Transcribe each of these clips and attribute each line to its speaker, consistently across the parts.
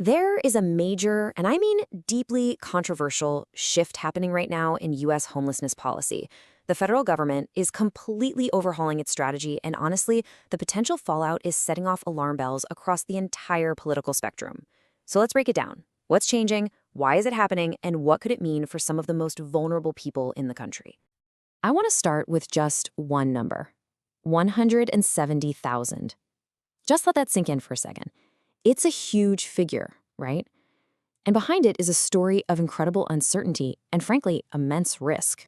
Speaker 1: There is a major, and I mean deeply controversial, shift happening right now in U.S. homelessness policy. The federal government is completely overhauling its strategy, and honestly, the potential fallout is setting off alarm bells across the entire political spectrum. So let's break it down. What's changing? Why is it happening? And what could it mean for some of the most vulnerable people in the country? I want to start with just one number: 170,000. Just let that sink in for a second. It's a huge figure, right? And behind it is a story of incredible uncertainty and, frankly, immense risk.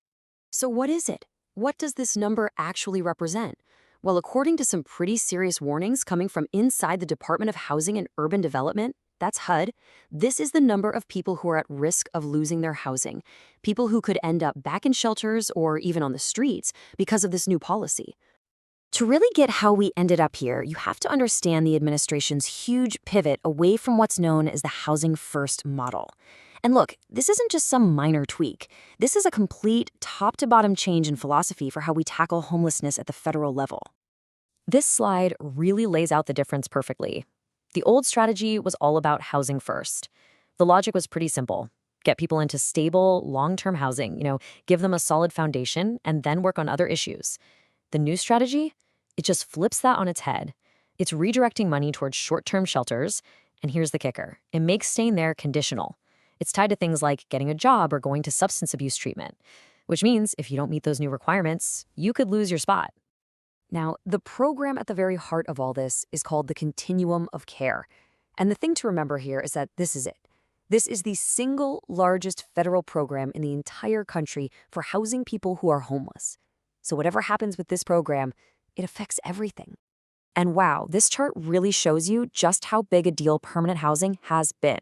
Speaker 1: So what is it? What does this number actually represent? Well, according to some pretty serious warnings coming from inside the Department of Housing and Urban Development, that's HUD, this is the number of people who are at risk of losing their housing, people who could end up back in shelters or even on the streets because of this new policy. To really get how we ended up here, you have to understand the administration's huge pivot away from what's known as the Housing First model. And look, this isn't just some minor tweak. This is a complete top-to-bottom change in philosophy for how we tackle homelessness at the federal level. This slide really lays out the difference perfectly. The old strategy was all about housing first. The logic was pretty simple. Get people into stable, long-term housing, give them a solid foundation, and then work on other issues. The new strategy? It just flips that on its head. It's redirecting money towards short-term shelters, and here's the kicker. It makes staying there conditional. It's tied to things like getting a job or going to substance abuse treatment, which means if you don't meet those new requirements, you could lose your spot. Now, the program at the very heart of all this is called the Continuum of Care. And the thing to remember here is that this is it. This is the single largest federal program in the entire country for housing people who are homeless. So whatever happens with this program, it affects everything. And wow, this chart really shows you just how big a deal permanent housing has been.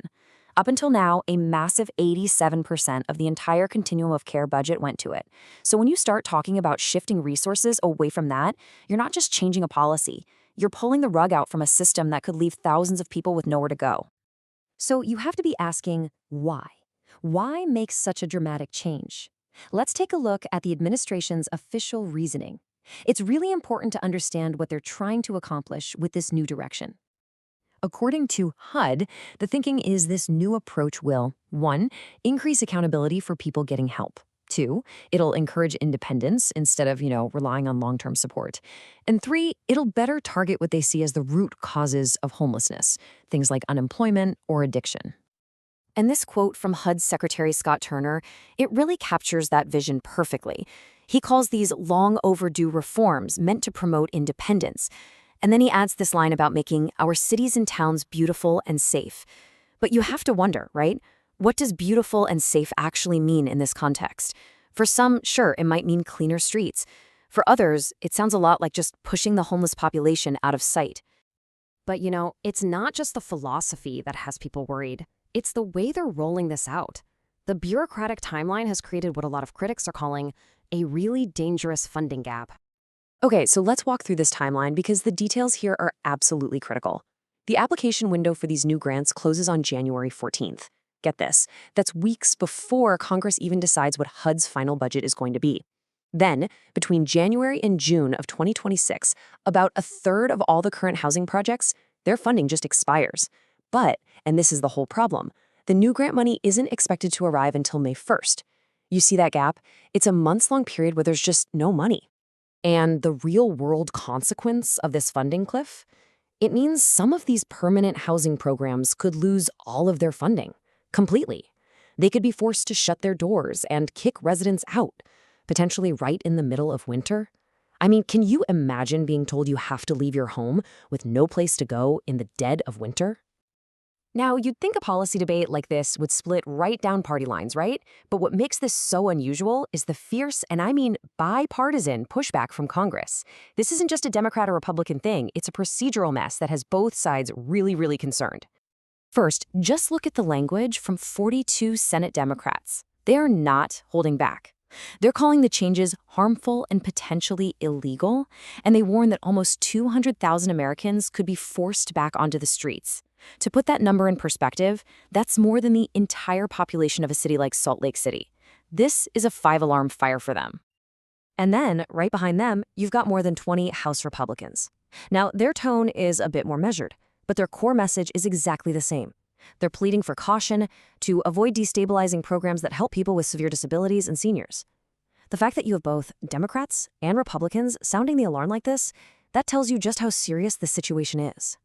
Speaker 1: Up until now, a massive 87% of the entire Continuum of Care budget went to it. So when you start talking about shifting resources away from that, you're not just changing a policy. You're pulling the rug out from a system that could leave thousands of people with nowhere to go. So you have to be asking, why? Why make such a dramatic change? Let's take a look at the administration's official reasoning. It's really important to understand what they're trying to accomplish with this new direction. According to HUD, the thinking is this new approach will, 1, increase accountability for people getting help. 2, it'll encourage independence instead of, relying on long-term support. And 3, it'll better target what they see as the root causes of homelessness, things like unemployment or addiction. And this quote from HUD Secretary Scott Turner, it really captures that vision perfectly. He calls these long overdue reforms meant to promote independence. And then he adds this line about making our cities and towns beautiful and safe. But you have to wonder, right? What does beautiful and safe actually mean in this context? For some, sure, it might mean cleaner streets. For others, it sounds a lot like just pushing the homeless population out of sight. But it's not just the philosophy that has people worried. It's the way they're rolling this out. The bureaucratic timeline has created what a lot of critics are calling a really dangerous funding gap. Okay, so let's walk through this timeline because the details here are absolutely critical. The application window for these new grants closes on January 14th. Get this, that's weeks before Congress even decides what HUD's final budget is going to be. Then, between January and June of 2026, about a third of all the current housing projects, their funding just expires. But, and this is the whole problem, the new grant money isn't expected to arrive until May 1st. You see that gap? It's a months-long period where there's just no money. And the real-world consequence of this funding cliff? It means some of these permanent housing programs could lose all of their funding, completely. They could be forced to shut their doors and kick residents out, potentially right in the middle of winter. I mean, can you imagine being told you have to leave your home with no place to go in the dead of winter? Now, you'd think a policy debate like this would split right down party lines, right? But what makes this so unusual is the fierce, and I mean bipartisan, pushback from Congress. This isn't just a Democrat or Republican thing, it's a procedural mess that has both sides really, really concerned. First, just look at the language from 42 Senate Democrats. They are not holding back. They're calling the changes harmful and potentially illegal, and they warn that almost 200,000 Americans could be forced back onto the streets. To put that number in perspective, that's more than the entire population of a city like Salt Lake City. This is a 5-alarm fire for them. And then, right behind them, you've got more than 20 House Republicans. Now, their tone is a bit more measured, but their core message is exactly the same. They're pleading for caution to avoid destabilizing programs that help people with severe disabilities and seniors. The fact that you have both Democrats and Republicans sounding the alarm like this, that tells you just how serious the situation is.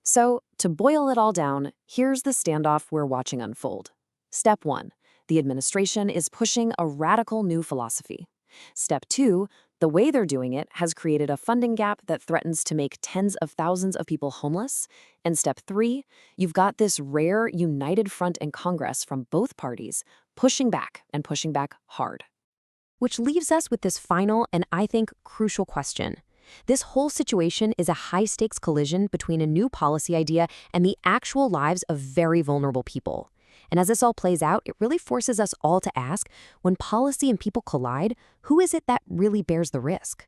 Speaker 1: So, to boil it all down, here's the standoff we're watching unfold. Step 1. The administration is pushing a radical new philosophy. Step 2. The way they're doing it has created a funding gap that threatens to make tens of thousands of people homeless. And step 3. You've got this rare united front in Congress from both parties pushing back and pushing back hard. Which leaves us with this final and I think crucial question. This whole situation is a high-stakes collision between a new policy idea and the actual lives of very vulnerable people. And as this all plays out, it really forces us all to ask, when policy and people collide, who is it that really bears the risk?